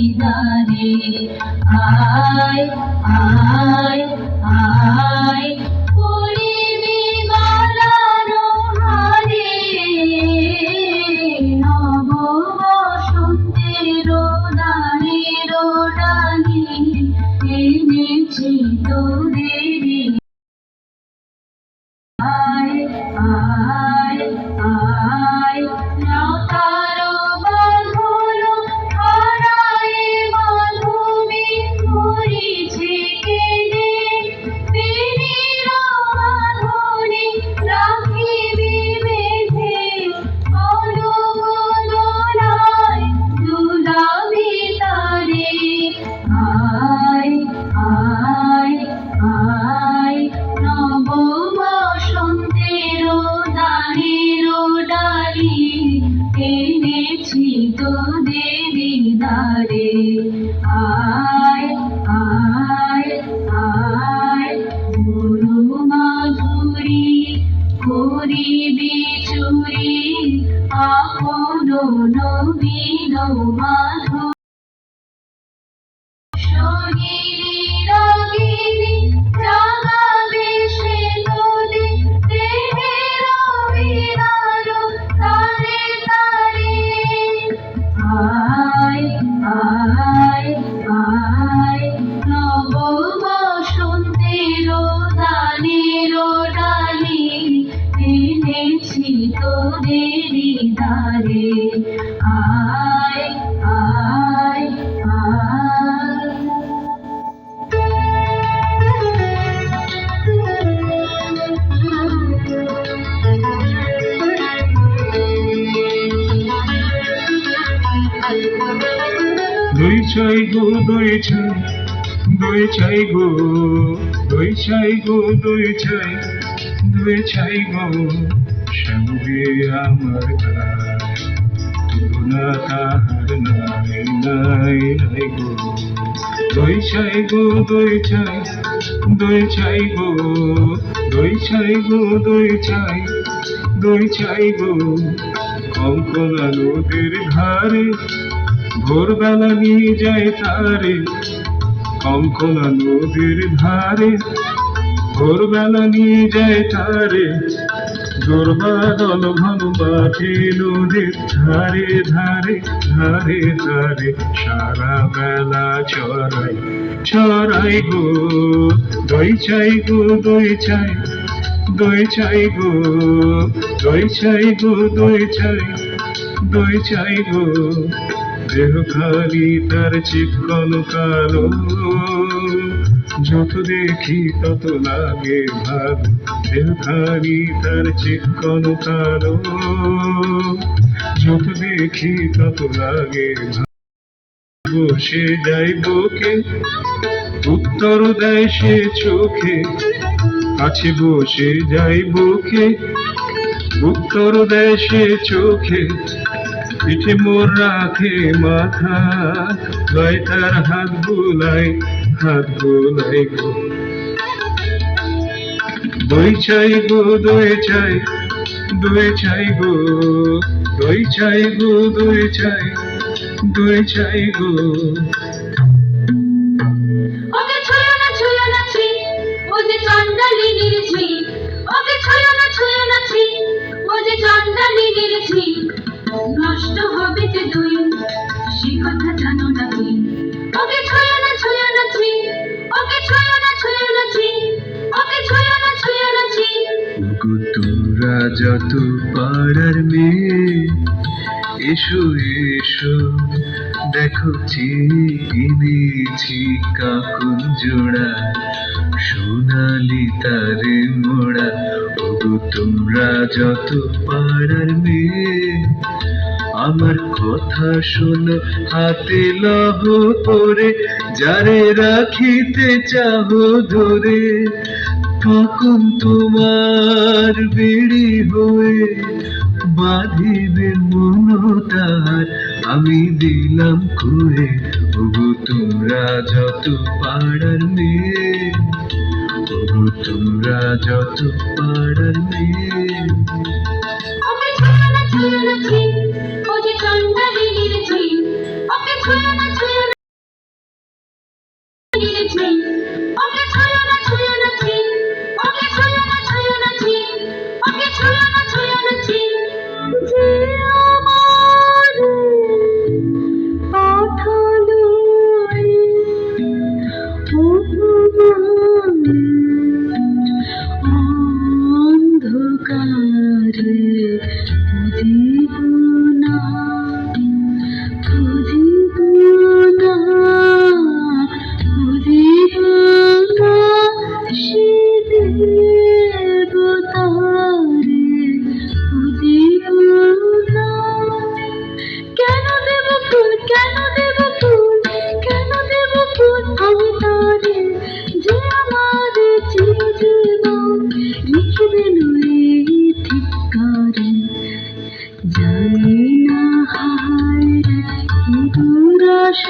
দিদারে আয় আয় আয় পরিবি গলার হারে নব বসন্তের দানের ডালি এনেছি তোদেরই আয় আয় আয় লতার বাঁধন হারায় মাধবী মরিছে কেঁদে পিরির বাঁধনে রাখিবি বেঁধে কলকদোলায় দুলাবি তারে আয় আয় আয় নব বসন্তের দানের ডালি এনেছি তোদেরই দ্বারে আয় আয় আয় গুরু মাধুরী করিবি চুরি আপন নবীন মাধুরী সহিনী রাগিনী জাগাবে সে তোদের দেহের বিরার তারে তারে আয় আয় আয় নব বসন্তের দানের ডালি এনেছি তোদেরই দ্বারে আয় আয় আয় দই চাই গো দই চাই দই চাই গো দই চাই গো দই চাই দই চাই গো সঙ্গে আমার গায় তুলনা তাহার নাই নাই নাই গো দই চাই গো দই চাই দই চাই গো দই চাই গো দই চাই দই চাই গো কঙ্কনা নদীর ধারে ভোরবেলা নিয়ে যায় তারে কঙ্কনা নদীর ধারে ভোরবেলা নিয়ে যায় তারে দুর্বাদল ঘন মাঠে নদীর ধারে ধারে ধারে ধারে সারা বেলা চড়াই চড়াই গো দই চাই গো দই চাই দই চাই গো দই চাই গো দই চাই দই চাই গো দেহ খালি তার চিকন কালো যত দেখি তত লাগে ভালো দেহ খালি তার চিকন কালো যত দেখি তত লাগে বসে যাই বুকে উত্তর দেয় সে চোখে কাছে বসে যাই বুকে উত্তর দেয় সে চোখে পিঠে মোর রাখে মাথা লয় তার হাত বুলাই গো দই চাই গো দই চাই দই চাই গো দই চাই গো দই চাই দই চাই গো ওকে ছুঁয়ো না ছি ও যে চন্ডালিনীর ছি ওকে ছুঁয়ো না ছি ও যে চন্ডালিনীর ছি নষ্ট হবে যে দুই সে কথা জানো না কি ওকে ছুঁয়ো না ছি ওকে ছুঁয়ো না ছি ওকে ছুঁয়ো না ছি ওগো তোমরা যত পাড়ার মেয়ে এসো এসো দেখো চিনেছি কাকুন জোড়া সোনালি তারে মোড়া ওগো তোমরা যত পাড়ার মেয়ে আমার কথা শোনো হাতে লহ করে যারে রাখিতে চাহো ধরে কখন তোমার বেড়ি হয়ে বাঁধিবে মনতার আমি দিলাম করে ওগো তোমরা যত পাড়ার মেয়ে ওগো তোমরা যত পাড়ার মেয়ে ওকে ছুঁয়ো না ছি ও যে চন্ডালিনীর ছি ওকে ছুঁয়ো না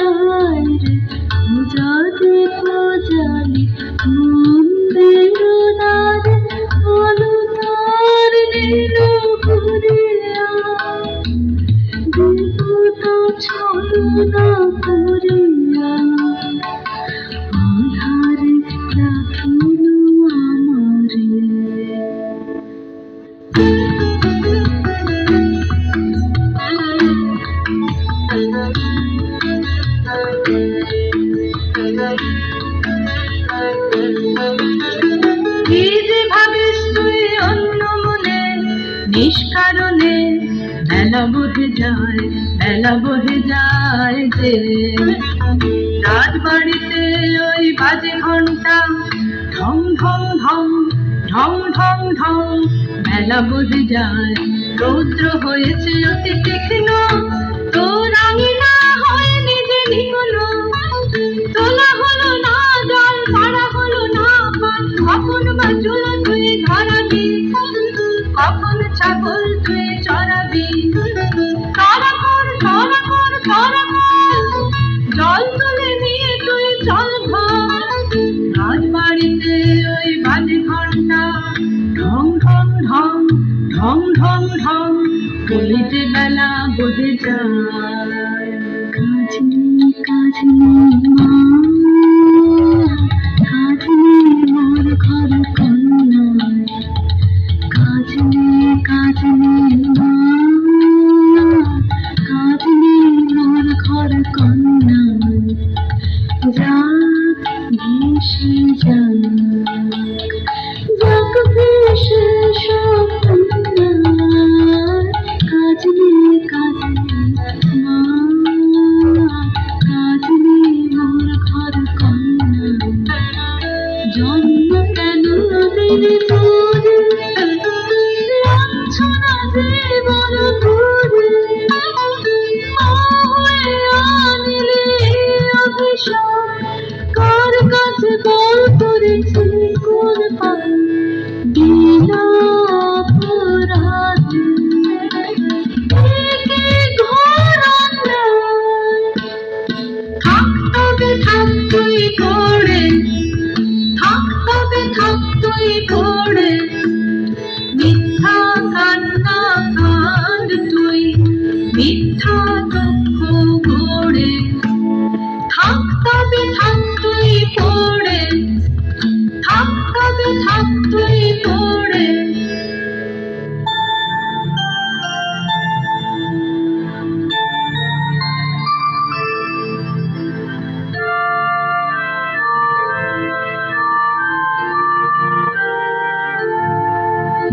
আশায় রে পূজাতে পূজালি মন্দির দ্বারে আলো তার নীল ভরিয়া দেবতা ছলনা করিয়া আধারে রাখিল আমারে। কি যে ভাবিস তুই অন্য মনে নিষ্কারণে বেলা বহে যায় যে রাজবাড়িতে ওই বাজে ঘন্টা ঢং ঢং ঢং ঢং ঢং ঢং বেলা বহে যায়। রৌদ্র হয়েছে অতি তীক্ষ্ণ তোর আঙিনা হয়নি যে নিকল তোলা হলো না জল পাড়া হলো না পান কখন বা চুলো তুই ধরাবি কখন ছাগল তুই চড়াবি তারা কর জল তুলে নিয়ে তুই চল ঘর। রাজবাড়িতে ওই বাজে ঘন্টা ঢং ঢং ঢং ঢং ঢং ঢং বলিতে বেলা বোঝে যায়। কাজলি কাজলি মা কাজলি মোর ঘর কন্যায় কাজলি কাজলি মা কাজলি মোর ঘর কন্যায় যাক ভেসে যাক ভেসে সব কাজলি কাজলি মা কাজলি মোর ঘর কন্যা জন্ম কেন দিলে তোর লাঞ্ছনা যে বড় করে মা হয়ে আনিলে অভিশাপ কার কাছে বল করেছি কোন পাল বিনা অপরাধে একে ঘোর অন্যায়। থাক তুই পড়ে থাক তুই পড়ে মিথ্যা কান্না কাঁদ তুই মিথ্যা দুঃখ গড়ে থাক তুই পড়ে থাক তুই পড়ে।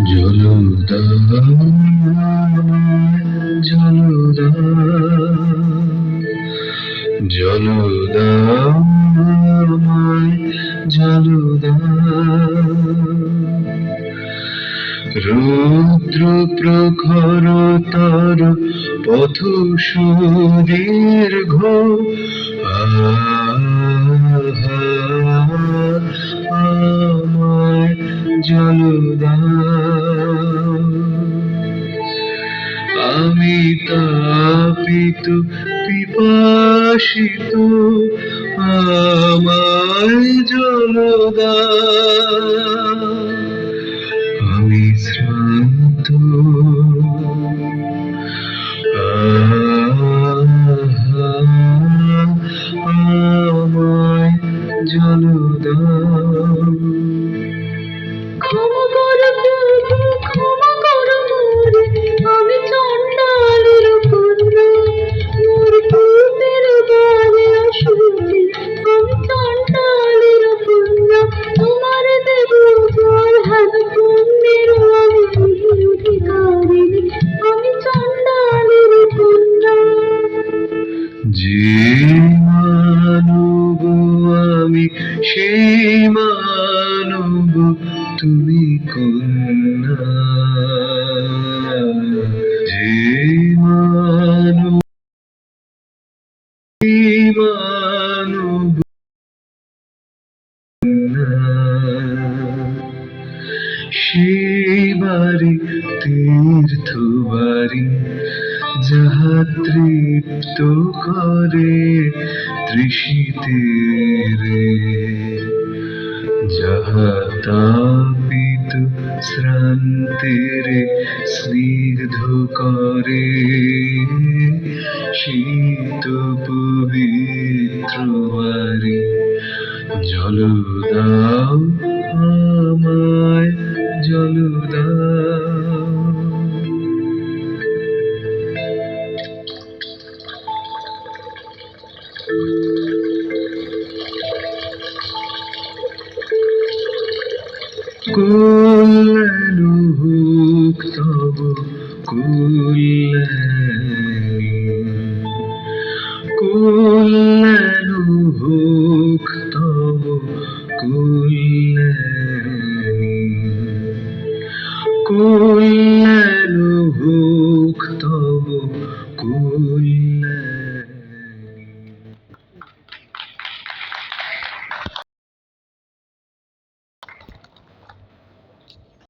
জলদা জলদা জলদা জলদা রুদ্র প্রখর তর পথ সুদীর্ঘ আমায় জলদা আমি তাপিত পিপাসিত আমায় জলদা আমি শ্রান্ত আমায় জলদা। ক্ষমা কর মোরে আমি চণ্ডালের কন্যা মোর পূর্বের বারে আসুচি আমি চণ্ডালের কন্যা তোমার দেব জল হেন পুণ্যের আমি অধিকারিণী আমি চণ্ডালের কন্যা। যে মানব আমি সেই মানব তুমি কন্যা যে মানব সেই বাড়ি তীর্থ বাড়ি যাহা তৃপ্ত করে তৃষিতে রে, যাহা তাপিত শ্রান্তের স্নিগ্ধ করে, শীত পবিত্র বারি। জল দাও আমায়, জল দাও। কল্যাণ হোক তব কল্যাণী, কল্যাণ হোক তব কল্যাণী।